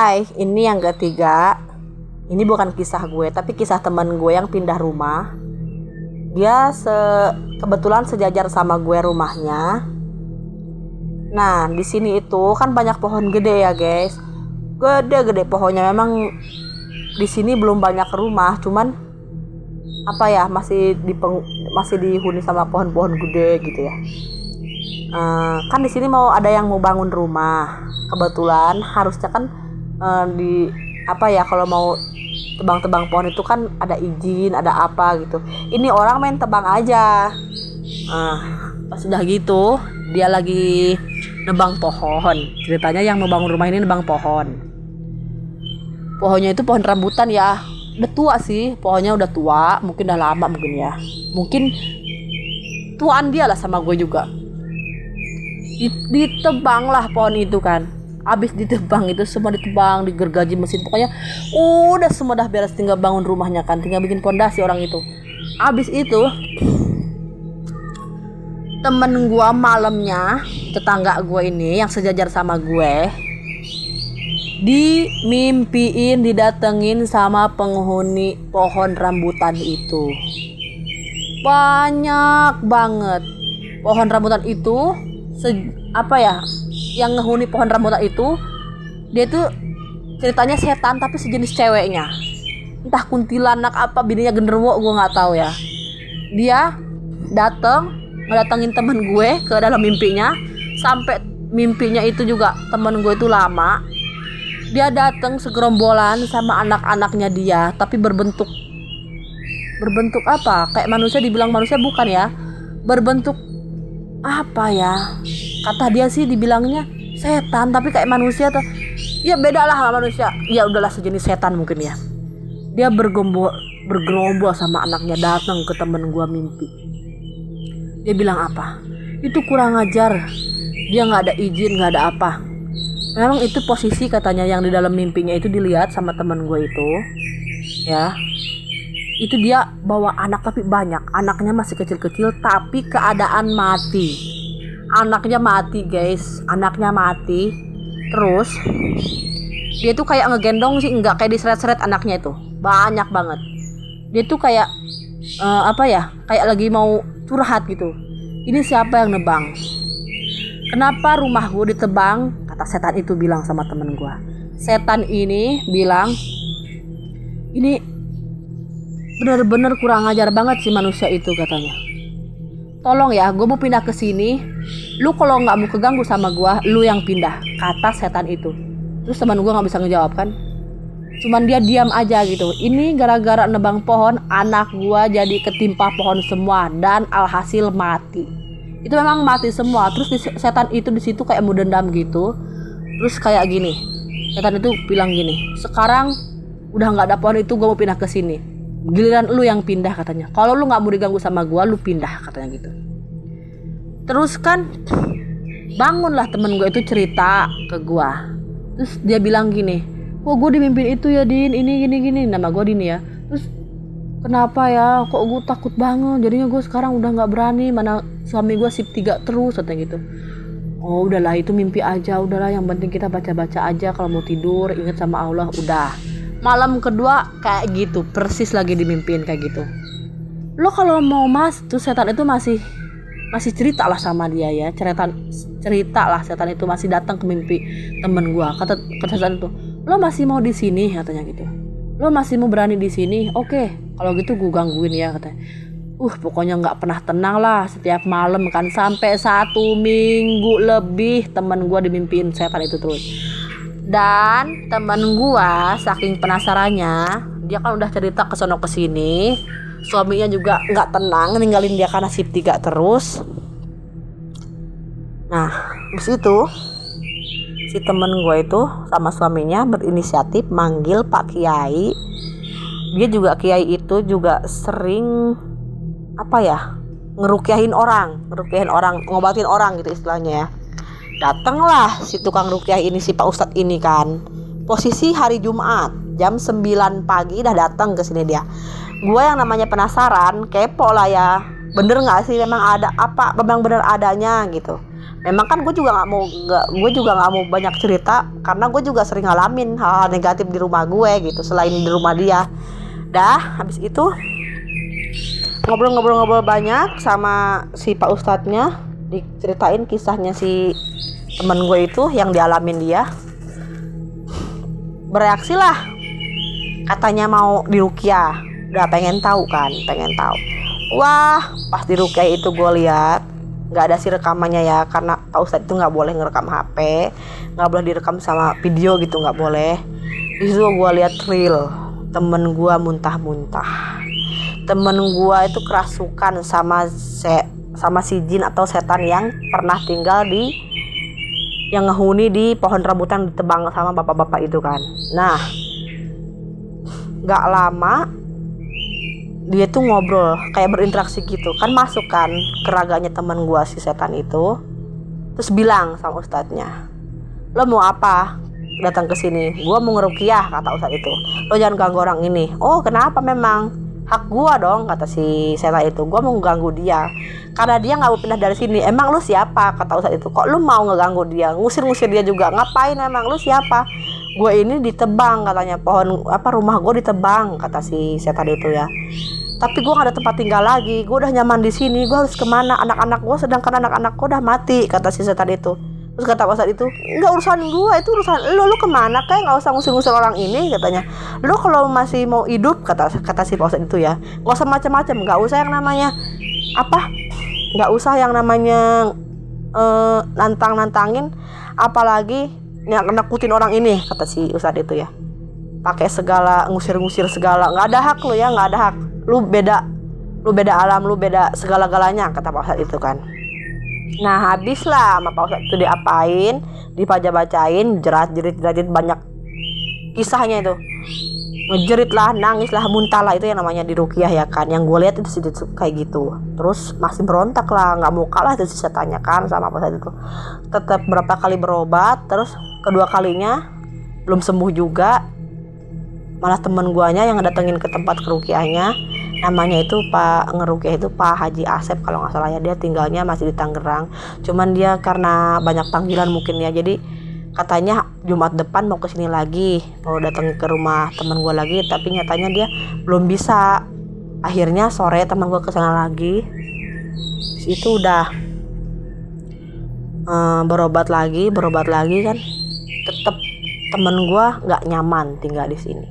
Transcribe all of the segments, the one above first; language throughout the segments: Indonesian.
Hai, ini yang ketiga. Ini bukan kisah gue, tapi kisah teman gue yang pindah rumah. Dia kebetulan sejajar sama gue rumahnya. Nah, di sini itu kan banyak pohon gede ya, guys. Gede-gede pohonnya. Memang di sini belum banyak rumah, cuman masih dihuni sama pohon-pohon gede gitu ya. Kan di sini mau bangun rumah. Kebetulan harusnya kan kalau mau tebang-tebang pohon itu kan ada izin, ada apa gitu. Ini orang main tebang aja. Pas udah gitu dia lagi nebang pohon. Ceritanya yang mau bangun rumah ini nebang pohon. Pohonnya itu pohon rambutan ya. Udah tua sih, pohonnya udah tua, mungkin udah lama mungkin ya. Mungkin tuaan dia lah sama gue juga. Ditebang lah pohon itu kan. Abis ditebang itu semua ditebang, digergaji mesin, pokoknya udah semua dah beres, tinggal bangun rumahnya kan, tinggal bikin pondasi orang itu. Abis itu temen gue malamnya, tetangga gue ini yang sejajar sama gue, dimimpiin didatengin sama penghuni pohon rambutan itu. Banyak banget pohon rambutan itu. Yang ngehuni pohon rambutan itu, dia tuh ceritanya setan tapi sejenis ceweknya, entah kuntilanak apa bininya genderuwo, gue nggak tahu ya. Dia ngedatengin temen gue ke dalam mimpinya. Sampai mimpinya itu juga temen gue itu lama. Dia datang segerombolan sama anak-anaknya dia, tapi berbentuk apa? Kayak manusia, dibilang manusia bukan ya. Berbentuk apa ya? Kata dia sih dibilangnya setan tapi kayak manusia tuh. Ya beda lah sama manusia. Ya udahlah, sejenis setan mungkin ya. Dia bergerombol sama anaknya datang ke temen gua mimpi. Dia bilang apa? Itu kurang ajar. Dia nggak ada izin, nggak ada apa. Memang itu posisi katanya yang di dalam mimpinya itu dilihat sama temen gua itu. Ya. Itu dia bawa anak tapi banyak. Anaknya masih kecil-kecil tapi keadaan mati. Anaknya mati, guys. Anaknya mati. Terus dia tuh kayak ngegendong sih, enggak, kayak diseret-seret anaknya itu. Banyak banget. Dia tuh kayak kayak lagi mau curhat gitu. Ini siapa yang nebang? Kenapa rumah gue ditebang? Kata setan itu bilang sama temen gue. Setan ini bilang, ini bener-bener kurang ajar banget sih manusia itu katanya. Tolong ya, gue mau pindah ke sini. Lu kalau nggak mau keganggu sama gue, lu yang pindah, kata setan itu. Terus teman gue nggak bisa ngejawab kan. Cuman dia diam aja gitu. Ini gara-gara nebang pohon, anak gue jadi ketimpa pohon semua dan alhasil mati. Itu memang mati semua. Terus setan itu di situ kayak mau dendam gitu. Terus kayak gini, setan itu bilang gini, sekarang udah nggak ada pohon itu, gue mau pindah ke sini. Giliran lu yang pindah katanya. Kalau lu nggak mau diganggu sama gua, lu pindah katanya gitu. Terus kan bangunlah temen gue itu cerita ke gua. Terus dia bilang gini, kok gue dimimpin itu ya Din, ini gini. Nama gue Din ya. Terus kenapa ya, kok gue takut banget. Jadinya gue sekarang udah nggak berani, mana suami gue sip 3 terus katanya gitu. Oh udahlah, itu mimpi aja. Udahlah, yang penting kita baca-baca aja. Kalau mau tidur ingat sama Allah. Udah. Malam kedua kayak gitu, persis lagi dimimpiin kayak gitu. Lo kalau mau tuh setan itu masih cerita lah sama dia ya. Cerita lah, setan itu masih datang ke mimpi temen gua. Kata setan itu, lo masih mau di sini katanya gitu. Lo masih mau berani di sini? Oke, kalau gitu gua gangguin ya katanya. Pokoknya nggak pernah tenang lah setiap malam kan, sampai 1 minggu lebih temen gua dimimpiin setan itu terus. Dan temen gua saking penasarannya, dia kan udah cerita kesono kesini, suaminya juga nggak tenang ninggalin dia karena sip 3 terus. Nah, habis itu si temen gua itu sama suaminya berinisiatif manggil Pak Kiai. Dia juga Kiai itu juga sering ngerukyahin orang, ngobatin orang gitu istilahnya ya. Datanglah si tukang rukyah ini, si Pak Ustadz ini kan. Posisi hari Jumat jam 9 pagi dah datang ke sini dia. Gue yang namanya penasaran, kepo lah ya. Bener nggak sih memang ada apa? Memang bener adanya gitu. Memang kan gue juga nggak mau banyak cerita karena gue juga sering ngalamin hal-hal negatif di rumah gue gitu selain di rumah dia. Dah habis itu ngobrol-ngobrol banyak sama si Pak Ustadznya, diceritain kisahnya si temen gue itu yang dialamin dia. Bereaksi lah, katanya mau diruqyah. Udah pengen tahu. Wah, pas diruqyah itu gue lihat nggak ada sih rekamannya ya, karena Pak Ustadz itu nggak boleh ngerekam HP, nggak boleh direkam sama video gitu, nggak boleh. Di situ gue lihat real temen gue muntah-muntah. Temen gue itu kerasukan sama si jin atau setan yang pernah tinggal yang ngehuni di pohon rambutan ditebang sama bapak-bapak itu kan. Nah, nggak lama dia tuh ngobrol kayak berinteraksi gitu kan, masuk kan ke raganya teman gua si setan itu, terus bilang sama ustadznya, lo mau apa datang ke sini? Gua mau ngeruqyah, kata ustadz itu. Lo jangan ganggu orang ini. Oh kenapa? Memang hak gua dong, kata si setan itu. Gua mau ganggu dia karena dia nggak mau pindah dari sini. Emang lu siapa? Kata ustadz itu. Kok lu mau ngeganggu dia, ngusir dia juga? Ngapain emang? Lu siapa? Gue ini ditebang, katanya, rumah gue ditebang, kata si setan itu ya. Tapi gue gak ada tempat tinggal lagi, gue udah nyaman di sini, gue harus kemana? Anak-anak gue, sedangkan anak-anak gue udah mati, kata si setan itu. Terus kata Pak Ustadz itu, enggak urusan gue, itu urusan lu kemana? Kayak nggak usah ngusir-ngusir orang ini, katanya. Lu kalau masih mau hidup, kata si Pak Ustadz itu ya, nggak usah macam-macam, nggak usah yang namanya nggak usah yang namanya nantangin, apalagi nakutin orang ini, kata si Ustadz itu ya. Pakai segala ngusir-ngusir segala, nggak ada hak lu ya, nggak ada hak. Lu beda alam, lu beda segala-galanya, kata Pak Ustadz itu kan. Nah habislah sama Pak Ustadz itu diapain, dibaca-bacain, jerit banyak kisahnya itu. Ngejerit lah, nangis lah, muntah lah, itu yang namanya diruqyah ya kan. Yang gue lihat itu kayak gitu. Terus masih berontak lah, nggak mau kalah itu sih, tanya kan sama Pak Ustadz itu. Tetap berapa kali berobat, terus kedua kalinya belum sembuh juga. Malah temen guanya yang datengin ke tempat keruqyahnya, namanya itu Pak ngeruqyah itu Pak Haji Asep kalau nggak salah ya, dia tinggalnya masih di Tangerang. Cuman dia karena banyak panggilan mungkin ya, jadi katanya Jumat depan mau kesini lagi, mau datang ke rumah teman gue lagi, tapi nyatanya dia belum bisa. Akhirnya sore teman gue kesana lagi, itu udah berobat lagi kan, tetap temen gue nggak nyaman tinggal di sini.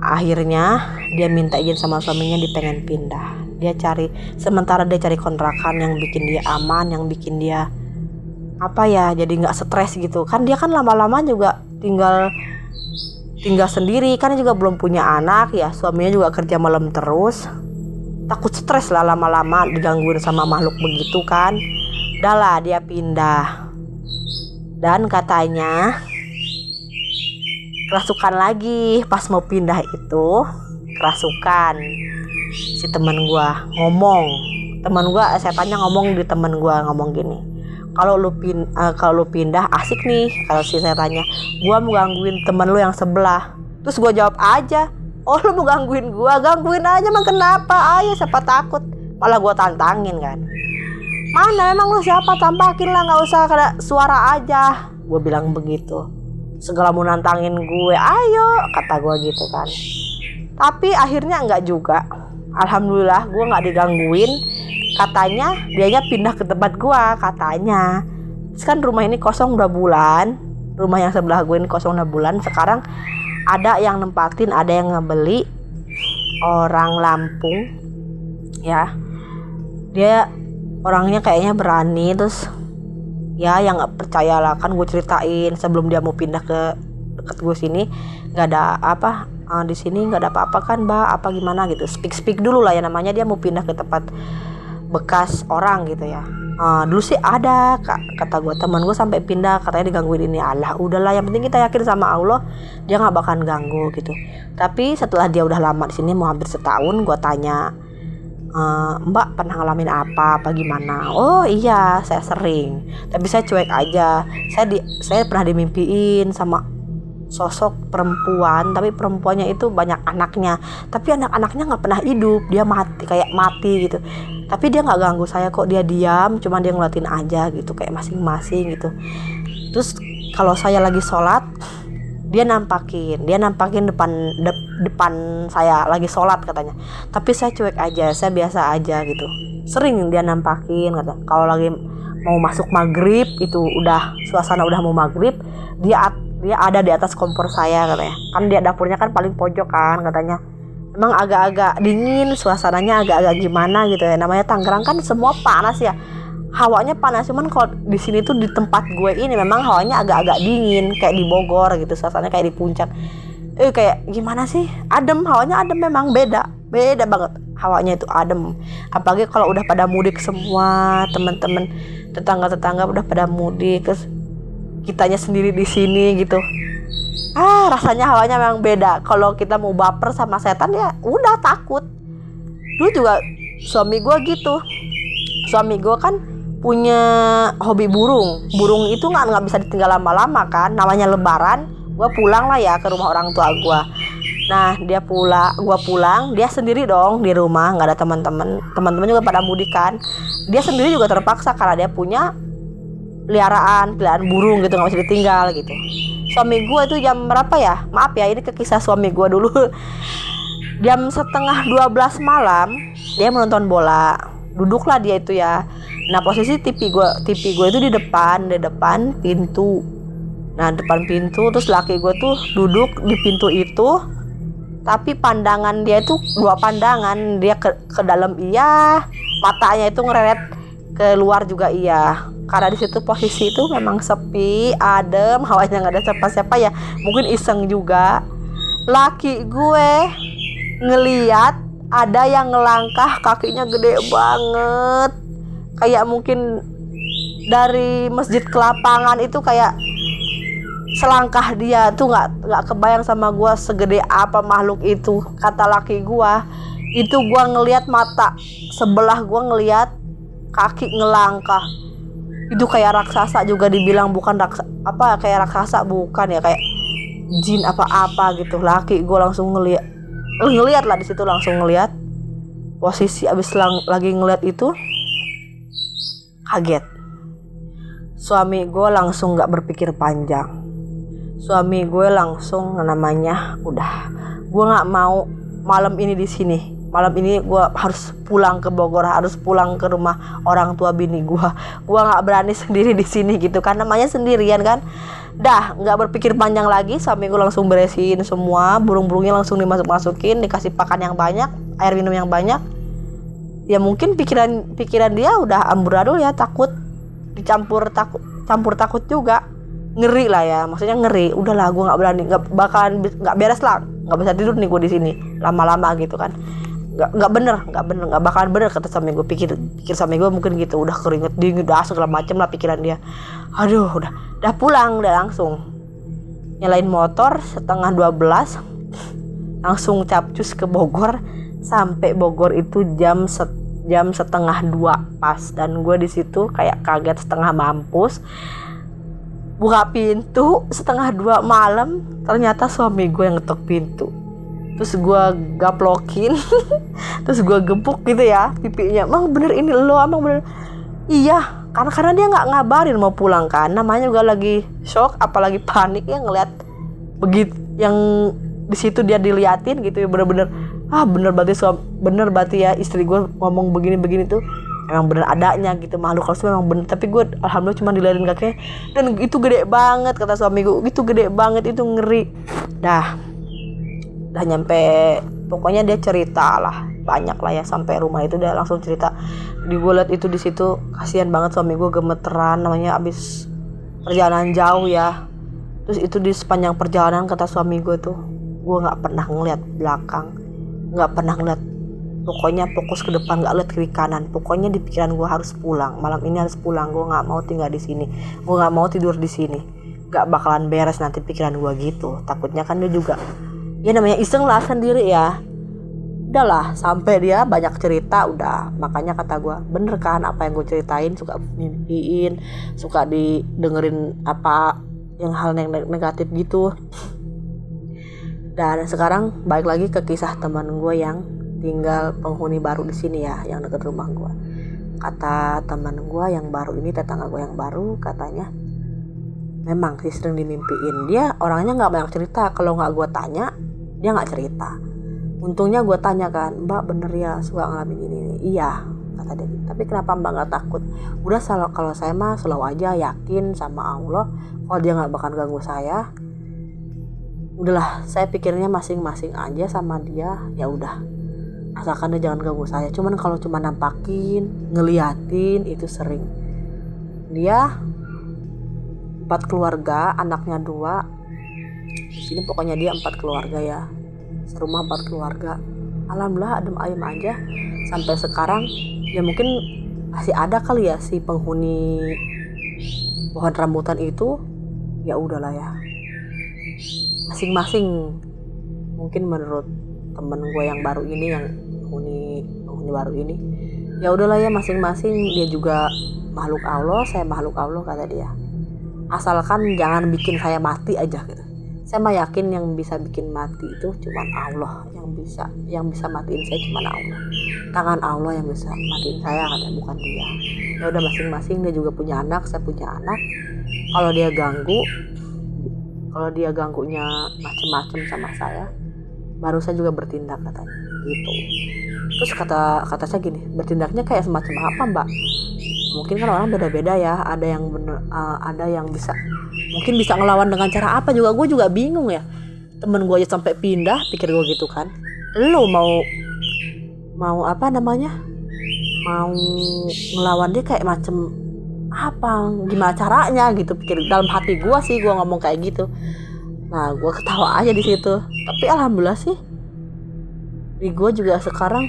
Akhirnya dia minta izin sama suaminya, dia pengen pindah. Sementara dia cari kontrakan yang bikin dia aman, yang bikin dia jadi nggak stres gitu kan. Dia kan lama-lama juga tinggal sendiri kan, dia juga belum punya anak ya, suaminya juga kerja malam terus, takut stres lah lama-lama digangguin sama makhluk begitu kan. Udah lah dia pindah, dan katanya kerasukan lagi. Pas mau pindah itu kerasukan. Si teman gua setannya ngomong di teman gua, ngomong gini, kalau lu pindah asik nih, kalau si setannya, gua mau gangguin temen lu yang sebelah. Terus gua jawab aja, oh lu mau gangguin gangguin aja, emang kenapa? Ayo, siapa takut. Malah gua tantangin kan, mana emang lu siapa, tampakin lah, nggak usah kada suara aja, gua bilang begitu. Segala mau nantangin gue, ayo, kata gue gitu kan. Tapi akhirnya enggak juga. Alhamdulillah gue nggak digangguin. Katanya dianya pindah ke tempat gue, katanya. Terus kan rumah ini kosong 2 bulan, rumah yang sebelah gue ini kosong 2 bulan. Sekarang ada yang nempatin, ada yang ngebeli, orang Lampung ya. Dia orangnya kayaknya berani, terus ya yang nggak percaya lah kan, gue ceritain sebelum dia mau pindah ke deket gue sini nggak ada di sini nggak ada apa-apa kan mbak, apa gimana gitu, speak dulu lah ya, namanya dia mau pindah ke tempat bekas orang gitu ya. Dulu sih ada kata gue, teman gue sampai pindah, katanya digangguin ini. Alah udahlah, yang penting kita yakin sama Allah dia nggak bakalan ganggu gitu. Tapi setelah dia udah lama di sini, mau hampir setahun, gue tanya, Mbak pernah ngalamin apa gimana? Oh iya, saya sering, tapi saya cuek aja. Saya pernah dimimpiin sama sosok perempuan, tapi perempuannya itu banyak anaknya, tapi anak-anaknya nggak pernah hidup, dia mati gitu. Tapi dia nggak ganggu saya kok, dia diam, cuman dia ngeliatin aja gitu kayak masing-masing gitu. Terus kalau saya lagi sholat, dia nampakin depan saya lagi sholat katanya. Tapi saya cuek aja, saya biasa aja gitu. Sering dia nampakin kata. Kalau lagi mau masuk maghrib itu udah suasana udah mau maghrib, dia ada di atas kompor saya katanya. Kan dia dapurnya kan paling pojok kan katanya. Emang agak-agak dingin, suasananya agak-agak gimana gitu ya. Namanya Tangerang kan semua panas ya. Hawanya panas, cuman kalau di sini tuh di tempat gue ini memang hawanya agak-agak dingin kayak di Bogor gitu, suasananya kayak di puncak. Kayak gimana sih? Adem, hawanya adem, memang beda banget. Hawanya itu adem. Apalagi kalau udah pada mudik semua, teman-teman tetangga-tetangga udah pada mudik, terus kitanya sendiri di sini gitu. Rasanya hawanya memang beda. Kalau kita mau baper sama setan ya udah takut. Dulu juga suami gue gitu. Suami gue kan punya hobi burung. Burung itu nggak bisa ditinggal lama-lama kan. Namanya Lebaran, gue pulang lah ya ke rumah orang tua gue. Nah gue pulang, dia sendiri dong di rumah, nggak ada teman-teman juga pada mudik kan. Dia sendiri juga terpaksa karena dia punya peliharaan burung gitu, nggak bisa ditinggal gitu. Suami gue itu jam berapa ya? Maaf ya, ini ke kisah suami gue dulu. Jam 11:30 malam dia menonton bola. Duduklah dia itu ya. Nah posisi TV gue itu di depan pintu. Nah depan pintu, terus laki gue tuh duduk di pintu itu. Tapi pandangan dia itu dua pandangan, dia ke dalam iya, matanya itu ngereret ke luar juga iya. Karena di situ posisi itu memang sepi, adem, hawanya nggak ada siapa-siapa ya. Mungkin iseng juga. Laki gue ngeliat ada yang ngelangkah, kakinya gede banget. Kayak mungkin dari masjid ke lapangan itu kayak selangkah dia tuh nggak kebayang sama gue segede apa makhluk itu. Kata laki gue, itu gue ngeliat mata sebelah gue ngeliat kaki ngelangkah. Itu kayak raksasa juga dibilang, bukan kayak raksasa bukan ya, kayak jin apa gitu. Laki gue langsung ngeliat lah di situ, langsung ngeliat. Posisi abis lagi ngeliat itu kaget. Suami gue langsung nggak berpikir panjang. Suami gue langsung namanya udah, gue nggak mau malam ini di sini. Malam ini gue harus pulang ke Bogor, harus pulang ke rumah orang tua bini gue. Gue nggak berani sendiri di sini gitu kan, namanya sendirian kan. Dah nggak berpikir panjang lagi, suami gue langsung beresin semua, burung-burungnya langsung dimasukin, dikasih pakan yang banyak, air minum yang banyak. Ya mungkin pikiran dia udah amburadul ya, takut campur takut juga, ngeri lah ya, maksudnya ngeri. Udahlah gue nggak berani, nggak beres lah, nggak bisa tidur nih gue di sini lama-lama gitu kan. Nggak bakalan bener kata suami gue. Pikir suami gue mungkin gitu, udah keringet dingin, udah segala macem lah pikiran dia. Aduh udah pulang, udah langsung nyalain motor 11:30, langsung capcus ke Bogor. Sampai Bogor itu jam 1:30 pas, dan gue di situ kayak kaget setengah mampus. Buka pintu 1:30 malam, ternyata suami gue yang ngetok pintu. Terus gue gaplokin terus gue gempuk gitu ya pipinya. Emang bener ini lo, emang bener? Iya, karena dia nggak ngabarin mau pulang kan, namanya juga lagi shock, apalagi panik ya ngeliat begitu. Yang di situ dia diliatin gitu ya, bener-bener bener berarti ya istri gue ngomong begini tuh emang bener adanya gitu, makhluk halus memang bener. Tapi gue alhamdulillah cuma diliatin kakinya, dan itu gede banget kata suami gue, itu gede banget, itu ngeri. Dah nyampe, pokoknya dia cerita lah banyak lah ya, sampai rumah itu dia langsung cerita. Di gue liat itu di situ, kasihan banget suami gue, gemeteran, namanya abis perjalanan jauh ya. Terus itu di sepanjang perjalanan kata suami gue tuh, gue nggak pernah ngeliat belakang, nggak pernah ngeliat, pokoknya fokus ke depan, nggak liat kiri kanan. Pokoknya di pikiran gue harus pulang, malam ini harus pulang, gue nggak mau tinggal di sini, gue nggak mau tidur di sini, nggak bakalan beres nanti pikiran gue gitu. Takutnya kan dia juga ya namanya iseng lah sendiri ya. Udahlah, sampai dia banyak cerita udah. Makanya kata gue, bener kan apa yang gue ceritain, suka mimpiin, suka didengerin apa yang hal yang negatif gitu. Dan sekarang balik lagi ke kisah teman gue yang tinggal penghuni baru di sini ya, yang dekat rumah gue. Kata teman gue yang baru ini, tetangga gue yang baru, katanya memang sih sering dimimpiin. Dia orangnya nggak banyak cerita, kalau nggak gue tanya dia nggak cerita. Untungnya gue tanya kan, Mbak bener ya suka ngalamin ini? Iya, kata dia. Tapi kenapa Mbak nggak takut? Udah kalau saya mah selalu aja yakin sama Allah kalau dia nggak bakal ganggu saya. Udahlah, saya pikirnya masing-masing aja sama dia, ya udah, asalkan dia jangan ganggu saya. Cuman kalau cuma nampakin, ngeliatin itu sering. Dia 4 keluarga, anaknya 2. Di sini pokoknya dia 4 keluarga ya. Serumah 4 keluarga. Alhamdulillah adem ayem aja sampai sekarang. Ya mungkin masih ada kali ya si penghuni pohon rambutan itu. Ya udahlah ya. Masing-masing mungkin menurut temen gue yang baru ini, yang penghuni baru ini, ya udahlah ya, masing-masing dia juga makhluk Allah, saya makhluk Allah, kata dia. Asalkan jangan bikin saya mati aja gitu. Saya mah yakin yang bisa bikin mati itu cuma Allah, yang bisa matiin saya cuma Allah. Tangan Allah yang bisa matiin saya, katanya, bukan dia. Ya udah, masing-masing, dia juga punya anak, saya punya anak. Kalau dia ganggunya macem-macem sama saya, baru saya juga bertindak, katanya gitu. Terus kata saya gini, bertindaknya kayak semacam apa Mbak? Mungkin kan orang beda-beda ya, ada yang ada yang mungkin bisa ngelawan dengan cara apa juga, gue juga bingung ya. Temen gue aja sampai pindah, pikir gue gitu kan. Lo mau apa namanya, mau ngelawan dia kayak macem apa, gimana caranya gitu, pikir dalam hati gue sih, gue ngomong kayak gitu. Nah, gue ketawa aja di situ. Tapi alhamdulillah sih di gue juga sekarang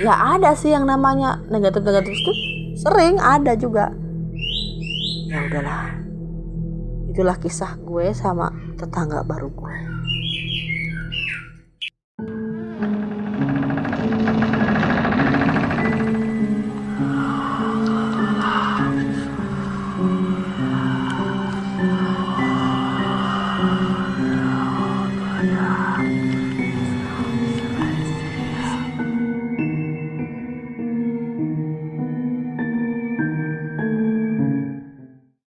ya ada sih yang namanya negatif itu sering ada juga. Ya udahlah, itulah kisah gue sama tetangga baru gue.